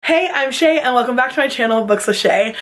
Hey, I'm Shay and welcome back to my channel, Books with Shay.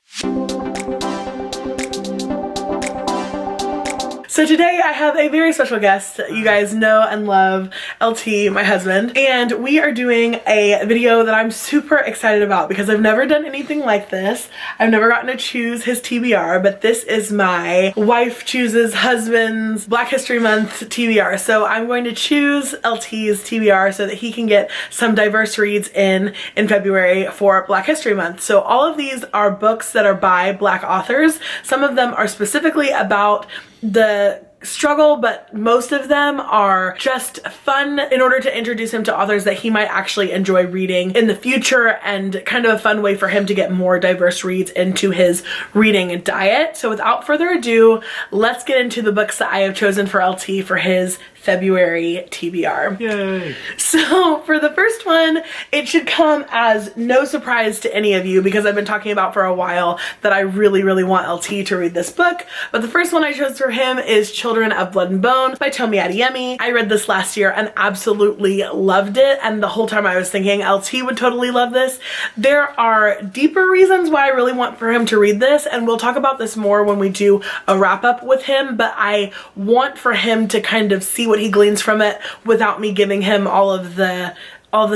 So today I have a very special guest. You guys know and love LT, my husband, and we are doing a video that I'm super excited about because I've never done anything like this. I've never gotten to choose his TBR, but this is my wife chooses husband's Black History Month TBR. So I'm going to choose LT's TBR so that he can get some diverse reads in February for Black History Month. So all of these are books that are by Black authors. Some of them are specifically about the struggle, but most of them are just fun in order to introduce him to authors that he might actually enjoy reading in the future, and kind of a fun way for him to get more diverse reads into his reading diet. So without further ado, let's get into the books that I have chosen for LT for his February TBR. Yay! So for the first one, it should come as no surprise to any of you because I've been talking about for a while that I really want LT to read this book. But the first one I chose for him is Children of Blood and Bone by Tomi Adeyemi. I read this last year and absolutely loved it, and the whole time I was thinking LT would totally love this. There are deeper reasons why I really want for him to read this, and we'll talk about this more when we do a wrap up with him, but I want for him to kind of see what he gleans from it without me giving him all of the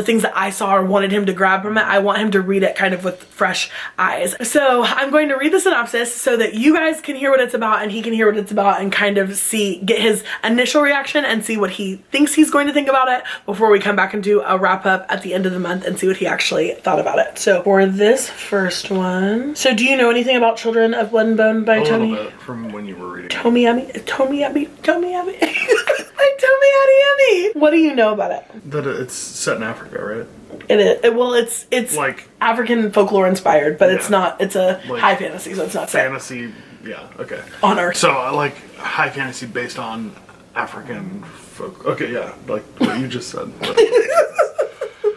things that I saw or wanted him to grab from it. I want him to read it kind of with fresh eyes. So I'm going to read the synopsis so that you guys can hear what it's about and he can hear what it's about and kind of get his initial reaction and see what he thinks he's going to think about it before we come back and do a wrap up at the end of the month and see what he actually thought about it. So for this first one, so do you know anything about Children of Blood and Bone by Tomi? A little bit from when you were reading. Tomi Adeyemi. What do you know about it? That it's set in Africa, right? It is. Well, it's like African folklore inspired, but it's yeah. not. It's a like high fantasy, so it's not set fantasy. Yeah, okay. on Earth. So I like high fantasy based on African folk. Okay, yeah, like what you just said.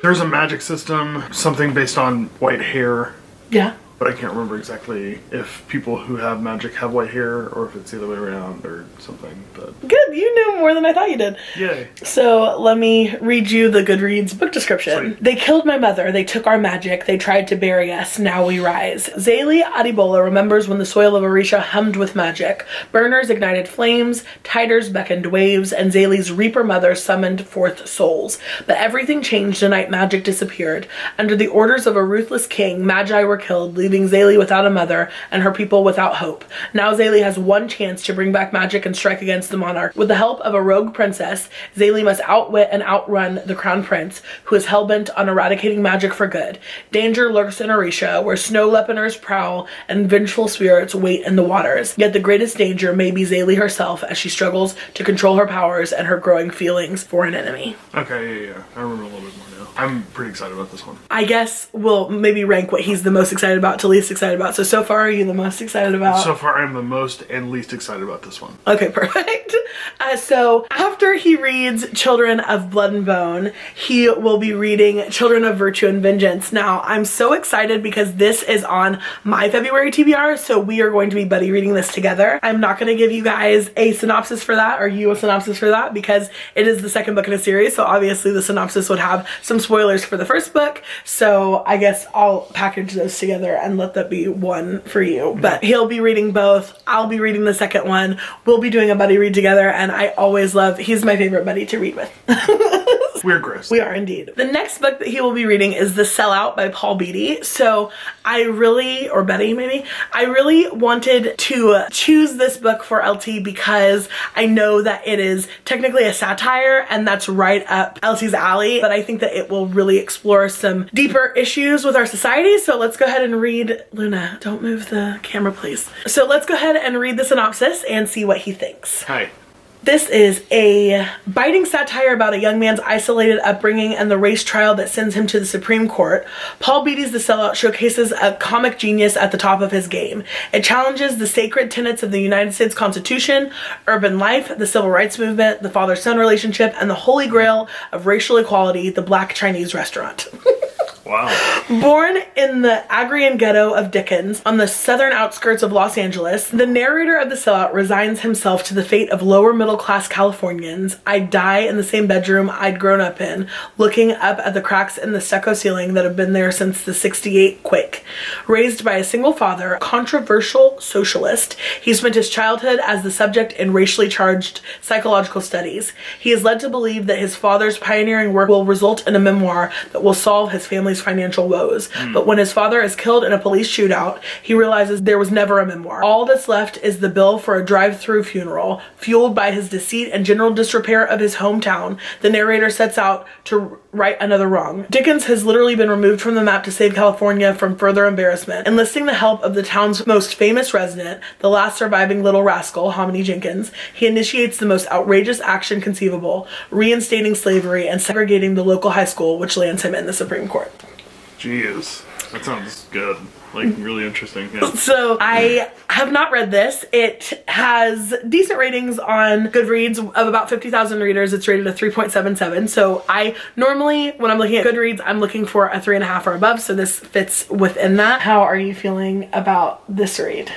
There's a magic system, something based on white hair. Yeah. But I can't remember exactly if people who have magic have white hair or if it's the other way around or something. But Good, you know more than I thought you did. yay. So let me read you the Goodreads book description. Sweet. They killed my mother, they took our magic, they tried to bury us, now we rise. Zaylee Adibola remembers when the soil of Orisha hummed with magic. Burners ignited flames, tiders beckoned waves, and Zaylee's reaper mother summoned forth souls. But everything changed the night magic disappeared. Under the orders of a ruthless king, magi were killed, leaving Zaylee without a mother and her people without hope. Now Zaylee has one chance to bring back magic and strike against the monarch. With the help of a rogue princess, Zaylee must outwit and outrun the crown prince, who is hellbent on eradicating magic for good. Danger lurks in Orisha, where snow leoparders prowl and vengeful spirits wait in the waters. Yet the greatest danger may be Zaylee herself as she struggles to control her powers and her growing feelings for an enemy. Okay, yeah. I remember a little bit more now. I'm pretty excited about this one. I guess we'll maybe rank what he's the most excited about to least excited about. So far, are you the most excited about? So far, I'm the most and least excited about this one. Okay, perfect. So after he reads Children of Blood and Bone, he will be reading Children of Virtue and Vengeance. Now, I'm so excited because this is on my February TBR, so we are going to be buddy reading this together. I'm not going to give you guys a synopsis for that or you a synopsis for that because it is the second book in a series, so obviously the synopsis would have some spoilers for the first book, so I guess I'll package those together and let that be one for you. But he'll be reading both, I'll be reading the second one, we'll be doing a buddy read together, and I always love, he's my favorite buddy to read with. We're gross. We are indeed. The next book that he will be reading is The Sellout by Paul Beatty. So I really wanted to choose this book for LT because I know that it is technically a satire and that's right up LT's alley, but I think that it will really explore some deeper issues with our society. So let's go ahead and read, Luna, don't move the camera please. So let's go ahead and read the synopsis and see what he thinks. Hi. This is a biting satire about a young man's isolated upbringing and the race trial that sends him to the Supreme Court. Paul Beatty's The Sellout showcases a comic genius at the top of his game. It challenges the sacred tenets of the United States Constitution, urban life, the civil rights movement, the father-son relationship, and the holy grail of racial equality, the Black Chinese restaurant. Wow. Born in the Agrian ghetto of Dickens, on the southern outskirts of Los Angeles, the narrator of The Sellout resigns himself to the fate of lower middle class Californians. I'd die in the same bedroom I'd grown up in, looking up at the cracks in the stucco ceiling that have been there since the '68 quake. Raised by a single father, a controversial socialist, he spent his childhood as the subject in racially charged psychological studies. He is led to believe that his father's pioneering work will result in a memoir that will solve his family's financial woes. But when his father is killed in a police shootout, he realizes there was never a memoir. All that's left is the bill for a drive-through funeral. Fueled by his deceit and general disrepair of his hometown, the narrator sets out to right another wrong. Dickens has literally been removed from the map to save California from further embarrassment. Enlisting the help of the town's most famous resident, the last surviving little rascal, Hominy Jenkins, he initiates the most outrageous action conceivable, reinstating slavery and segregating the local high school, which lands him in the Supreme Court. Jeez, that sounds good. Like, really interesting. Yeah. So I have not read this. It has decent ratings on Goodreads of about 50,000 readers. It's rated a 3.77. So I normally, when I'm looking at Goodreads, I'm looking for a 3.5 or above. So this fits within that. How are you feeling about this read?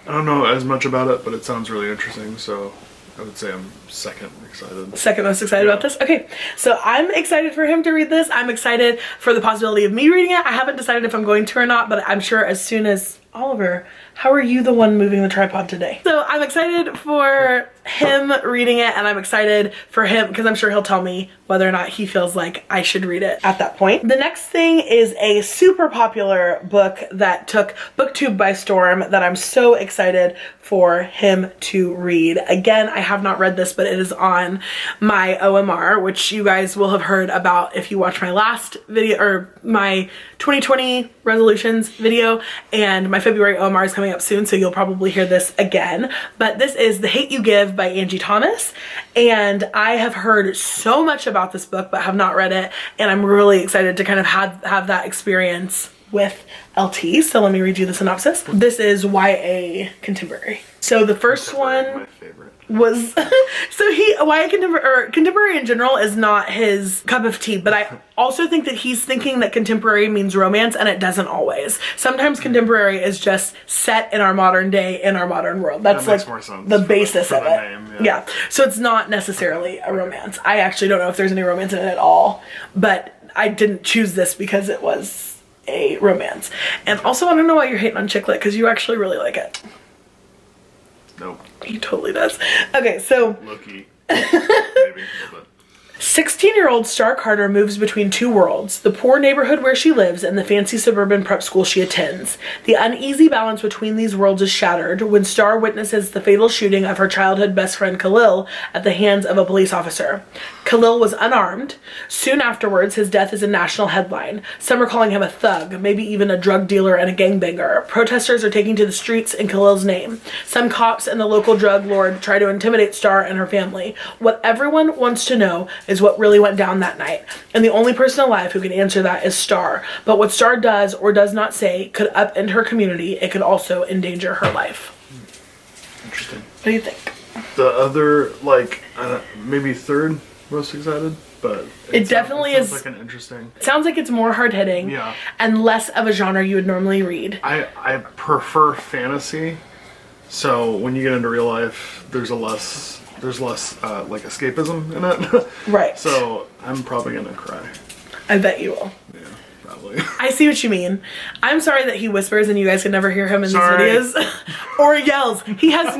I don't know as much about it, but it sounds really interesting. So I would say I'm second excited. Second most excited about this? Okay, so I'm excited for him to read this. I'm excited for the possibility of me reading it. I haven't decided if I'm going to or not, but I'm sure as soon as Oliver, how are you the one moving the tripod today? So I'm excited for him reading it, and I'm excited for him because I'm sure he'll tell me whether or not he feels like I should read it at that point. The next thing is a super popular book that took BookTube by storm that I'm so excited for him to read. Again, I have not read this, but it is on my OMR, which you guys will have heard about if you watch my last video or my 2020 resolutions video, and my February OMR is coming up soon, so you'll probably hear this again. But this is The Hate You Give by Angie Thomas, and I have heard so much about this book but have not read it, and I'm really excited to kind of have that experience with LT. So let me read you the synopsis. This is YA contemporary. So the first one, my favorite, was so YA contemporary in general is not his cup of tea, but I also think that he's thinking that contemporary means romance, and it doesn't always. Sometimes contemporary is just set in our modern day, in our modern world. That's that makes like more sense the basis of it. Name, yeah. So it's not necessarily a romance. I actually don't know if there's any romance in it at all, but I didn't choose this because it was a romance. And also, I don't know why you're hating on chick lit, because you actually really like it. Nope. He totally does. Okay, so Loki. Maybe a little bit. 16-year-old Star Carter moves between two worlds, the poor neighborhood where she lives and the fancy suburban prep school she attends. The uneasy balance between these worlds is shattered when Star witnesses the fatal shooting of her childhood best friend Khalil at the hands of a police officer. Khalil was unarmed. Soon afterwards, his death is a national headline. Some are calling him a thug, maybe even a drug dealer and a gangbanger. Protesters are taking to the streets in Khalil's name. Some cops and the local drug lord try to intimidate Star and her family. What everyone wants to know is what really went down that night. And the only person alive who can answer that is Star. But what Star does or does not say could upend her community. It could also endanger her life. Interesting. What do you think? The other, like, maybe third most excited, but it definitely sounds is like an interesting. It sounds like it's more hard-hitting, yeah, and less of a genre you would normally read. I prefer fantasy, so when you get into real life, there's less like escapism in it. Right. So I'm probably gonna cry. I bet you will. Yeah, probably. I see what you mean. I'm sorry that he whispers and you guys can never hear him in Sorry. these videos. Or yells. He has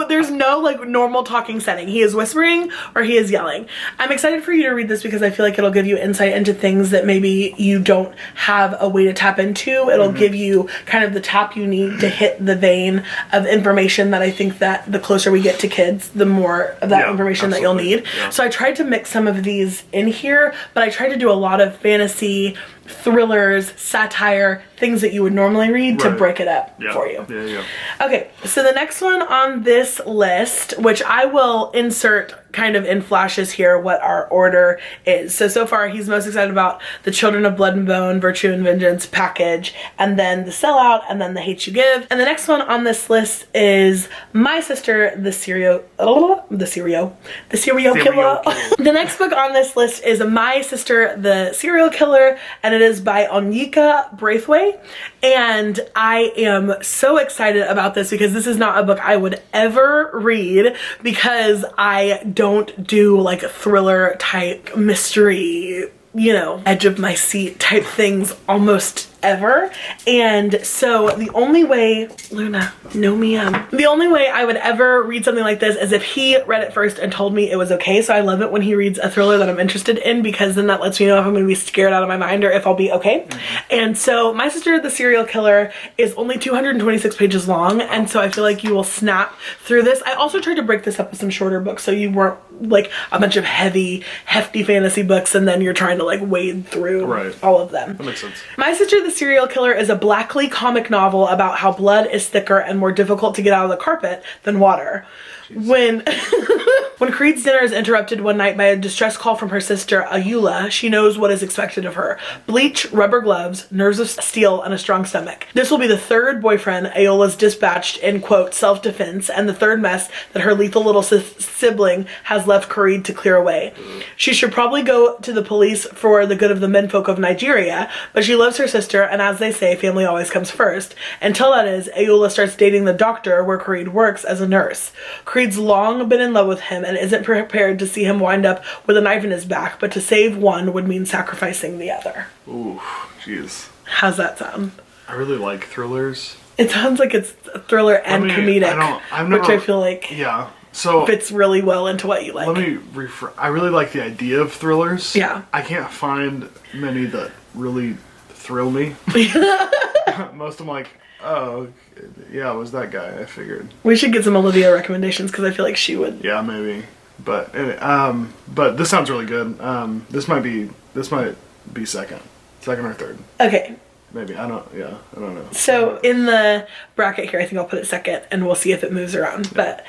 there's no like normal talking setting. He is whispering or he is yelling. I'm excited for you to read this because I feel like it'll give you insight into things that maybe you don't have a way to tap into. It'll give you kind of the tap you need to hit the vein of information that I think that the closer we get to kids, the more of that information that you'll need. Yeah. So I tried to mix some of these in here, but I tried to do a lot of fantasy, thrillers, satire, things that you would normally read to break it up for you. Yeah. Okay, so the next one on this list, which I will insert kind of in flashes here what our order is. So far he's most excited about The Children of Blood and Bone, Virtue and Vengeance package, and then The Sellout, and then The Hate You Give. And the next one on this list is My Sister, the Serial Killer. The next book on this list is My Sister, the Serial Killer, and it is by Onyeka Braithwaite. And I am so excited about this because this is not a book I would ever read because I don't do like thriller type mystery, you know, edge of my seat type things almost ever. And so the only way, Luna, no ma'am. The only way I would ever read something like this is if he read it first and told me it was okay. So I love it when he reads a thriller that I'm interested in because then that lets me know if I'm going to be scared out of my mind or if I'll be okay. And so My Sister, the Serial Killer is only 226 pages long. And so I feel like you will snap through this. I also tried to break this up with some shorter books so you weren't like a bunch of hefty fantasy books and then you're trying to like wade through all of them. That makes sense. My Sister, the Serial Killer is a Blackley comic novel about how blood is thicker and more difficult to get out of the carpet than water. When Creed's dinner is interrupted one night by a distress call from her sister, Ayula, she knows what is expected of her. Bleach, rubber gloves, nerves of steel, and a strong stomach. This will be the third boyfriend Ayula's dispatched in, quote, self-defense, and the third mess that her lethal little sibling has left Creed to clear away. She should probably go to the police for the good of the menfolk of Nigeria, but she loves her sister, and as they say, family always comes first. Until that is, Ayula starts dating the doctor where Creed works as a nurse. Creed's long been in love with him and isn't prepared to see him wind up with a knife in his back, but to save one would mean sacrificing the other. Ooh, jeez. How's that sound? I really like thrillers. It sounds like it's a thriller and comedic, which I feel like fits really well into what you like. Let me I really like the idea of thrillers. Yeah. I can't find many that really thrill me. Most of them like, oh, yeah, it was that guy, I figured. We should get some Olivia recommendations because I feel like she would. Yeah, maybe. But this sounds really good. This might be second or third. Okay. Maybe. I don't know. So in the bracket here, I think I'll put it second and we'll see if it moves around. But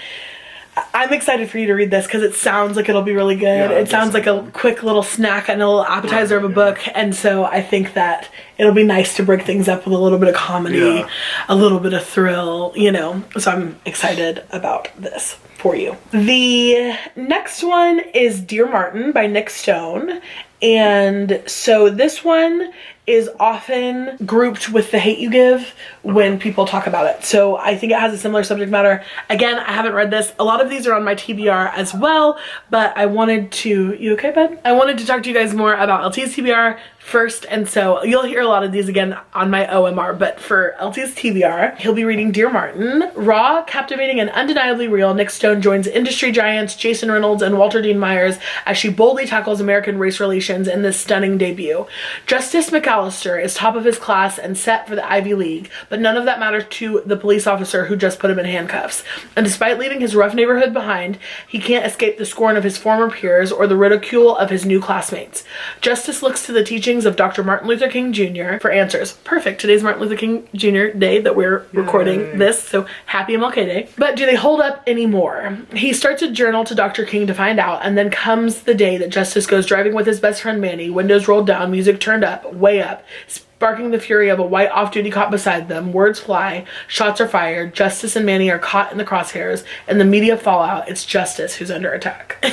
I'm excited for you to read this because it sounds like it'll be really good. It sounds like a quick little snack and a little appetizer of a book. And so I think that it'll be nice to break things up with a little bit of comedy, a little bit of thrill, you know. So I'm excited about this for you. The next one is Dear Martin by Nick Stone. And so this one is often grouped with The Hate You Give when people talk about it. So I think it has a similar subject matter. Again, I haven't read this. A lot of these are on my TBR as well, but I wanted to, you okay, bud? I wanted to talk to you guys more about LT's TBR first, and so you'll hear a lot of these again on my OMR, but for LT's TBR, he'll be reading Dear Martin. Raw, captivating, and undeniably real, Nick Stone joins industry giants Jason Reynolds and Walter Dean Myers as she boldly tackles American race relations in this stunning debut. Justice McAllister is top of his class and set for the Ivy League, but none of that matters to the police officer who just put him in handcuffs. And despite leaving his rough neighborhood behind, he can't escape the scorn of his former peers or the ridicule of his new classmates. Justice looks to the teachings of Dr. Martin Luther King Jr. for answers. Perfect. Today's Martin Luther King Jr. Day that we're recording this, so happy MLK Day. But do they hold up anymore? He starts a journal to Dr. King to find out, and then comes the day that Justice goes driving with his best friend Manny, windows rolled down, music turned up, way up, sparking the fury of a white off-duty cop beside them. Words fly, shots are fired, Justice and Manny are caught in the crosshairs, and the media fallout, it's Justice who's under attack.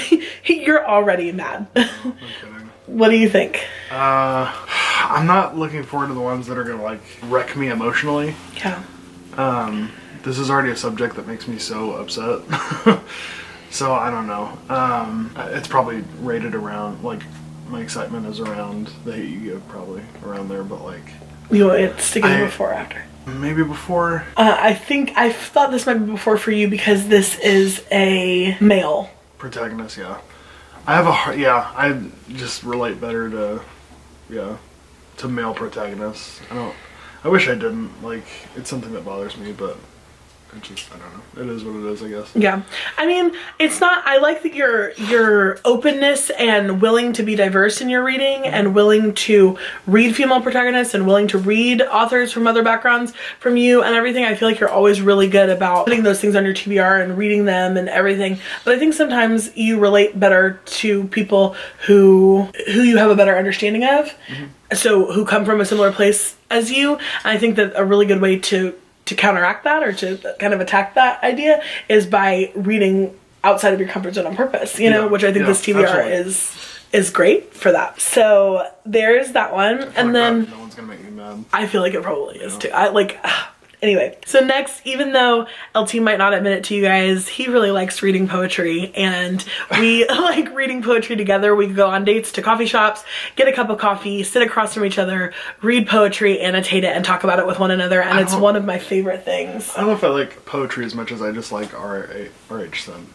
You're already mad. What do you think? I'm not looking forward to the ones that are gonna like wreck me emotionally. Yeah. This is already a subject that makes me so upset. So I don't know. It's probably rated around, like, my excitement is around The Hate You Give, probably around there, but like. You want it to go before or after? Maybe before. I thought this might be before for you because this is a male protagonist. Yeah. I just relate better to male protagonists. I wish I didn't, like, it's something that bothers me, but it just, I don't know. It is what it is, I guess. Yeah. I mean, it's not, I like that your openness and willing to be diverse in your reading and willing to read female protagonists and willing to read authors from other backgrounds from you and everything. I feel like you're always really good about putting those things on your TBR and reading them and everything. But I think sometimes you relate better to people who you have a better understanding of. So who come from a similar place as you. And I think that a really good way to counteract that or to kind of attack that idea is by reading outside of your comfort zone on purpose, you know, which I think this TBR is great for that. So there's that one. And then no one's gonna make me mad. I feel like it probably is too. I like anyway, so next, even though LT might not admit it to you guys, he really likes reading poetry, and we like reading poetry together. We go on dates to coffee shops, get a cup of coffee, sit across from each other, read poetry, annotate it, and talk about it with one another, and it's one of my favorite things. I don't know if I like poetry as much as I just like R.H. Sin.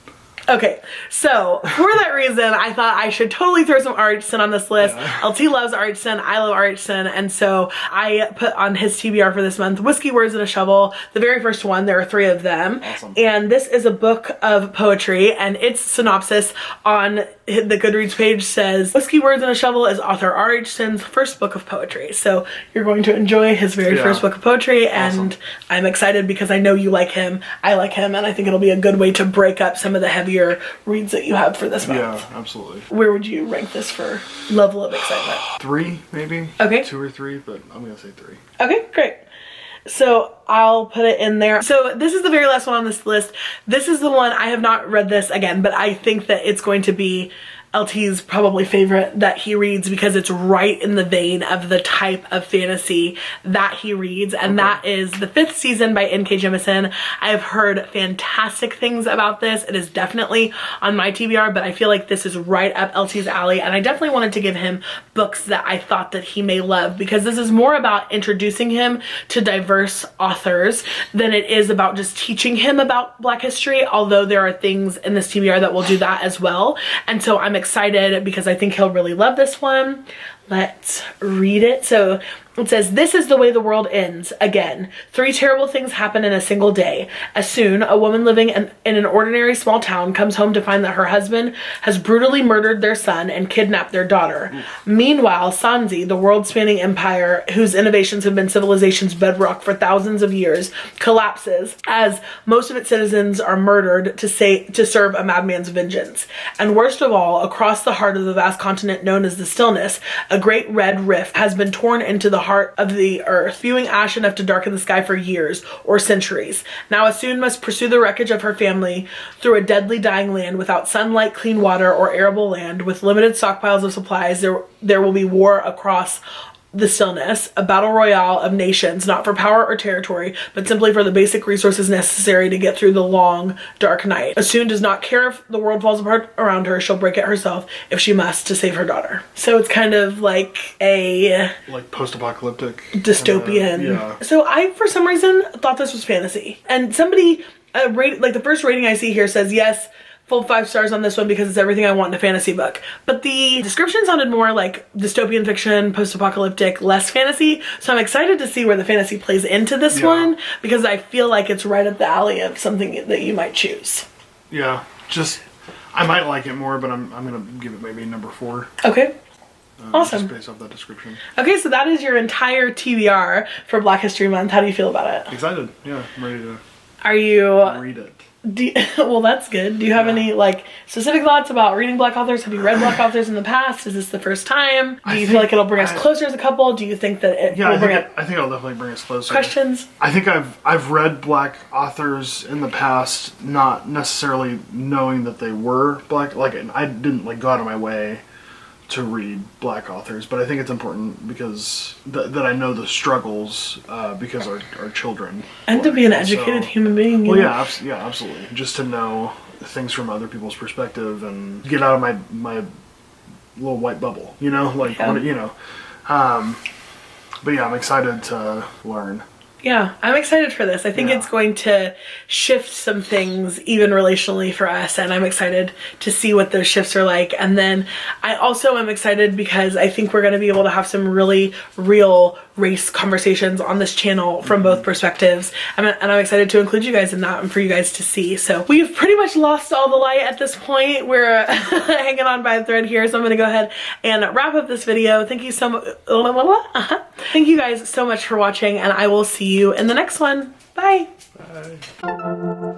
Okay, so for that reason, I thought I should totally throw some R.H. Sin on this list. Yeah. LT loves R.H. Sin, I love R.H. Sin, and so I put on his TBR for this month, Whiskey, Words, and a Shovel, the very first one. There are 3 of them. Awesome. And this is a book of poetry, and its synopsis on the Goodreads page says, Whiskey, Words, and a Shovel is author R.H. Sin's first book of poetry. So you're going to enjoy his very first book of poetry, and I'm excited because I know you like him, I like him, and I think it'll be a good way to break up some of the heavier reads that you have for this month. Yeah, absolutely. Where would you rank this for level of excitement? 3, maybe. Okay. 2 or 3, but I'm gonna say 3. Okay, great. So I'll put it in there. So this is the very last one on this list. This is the one, I have not read this again, but I think that it's going to be LT's probably favorite that he reads because it's right in the vein of the type of fantasy that he reads, and that is The Fifth Season by N.K. Jemisin. I have heard fantastic things about this. It is definitely on my TBR, but I feel like this is right up LT's alley, and I definitely wanted to give him books that I thought that he may love, because this is more about introducing him to diverse authors than it is about just teaching him about Black history, although there are things in this TBR that will do that as well. And so I'm excited because I think he'll really love this one. Let's read it. So it says, this is the way the world ends. Again, 3 terrible things happen in a single day. As soon, a woman living in an ordinary small town comes home to find that her husband has brutally murdered their son and kidnapped their daughter. Meanwhile, Sanzi, the world-spanning empire whose innovations have been civilization's bedrock for thousands of years, collapses as most of its citizens are murdered to serve a madman's vengeance. And worst of all, across the heart of the vast continent known as the Stillness, a great red rift has been torn into the heart of the earth, spewing ash enough to darken the sky for years or centuries. Now Assun must pursue the wreckage of her family through a deadly dying land without sunlight, clean water, or arable land. With limited stockpiles of supplies, there will be war across the Stillness, a battle royale of nations, not for power or territory, but simply for the basic resources necessary to get through the long, dark night. Assun does not care if the world falls apart around her. She'll break it herself if she must to save her daughter. So it's kind of like a like post-apocalyptic dystopian. Yeah. So I, for some reason, thought this was fantasy. And somebody like the first rating I see here says yes, full 5 stars on this one because it's everything I want in a fantasy book. But the description sounded more like dystopian fiction, post-apocalyptic, less fantasy. So I'm excited to see where the fantasy plays into this one, because I feel like it's right up the alley of something that you might choose. Yeah, just, I might like it more, but I'm gonna give it maybe number 4. Okay. Awesome. Just based off that description. Okay, so that is your entire TBR for Black History Month. How do you feel about it? Excited. Yeah, I'm ready to Are you read it. Well, that's good. Do you have any like specific thoughts about reading Black authors? Have you read Black authors in the past? Is this the first time? Do you feel like it'll bring us closer as a couple? Do you think that it will bring up I think it'll definitely bring us closer. questions? I think I've read Black authors in the past, not necessarily knowing that they were Black. Like, I didn't like go out of my way to read Black authors, but I think it's important because that I know the struggles because our children. And to be an educated human being. Well, yeah, absolutely. Just to know things from other people's perspective and get out of my little white bubble, you know, like you know. But yeah, I'm excited to learn. Yeah, I'm excited for this. I think it's going to shift some things even relationally for us, and I'm excited to see what those shifts are like. And then I also am excited because I think we're going to be able to have some really real race conversations on this channel from both perspectives, and I'm excited to include you guys in that and for you guys to see. So we've pretty much lost all the light at this point. We're hanging on by a thread here, so I'm gonna go ahead and wrap up this video. Thank you so much. Thank you guys so much for watching, and I will see you in the next one. Bye. Bye.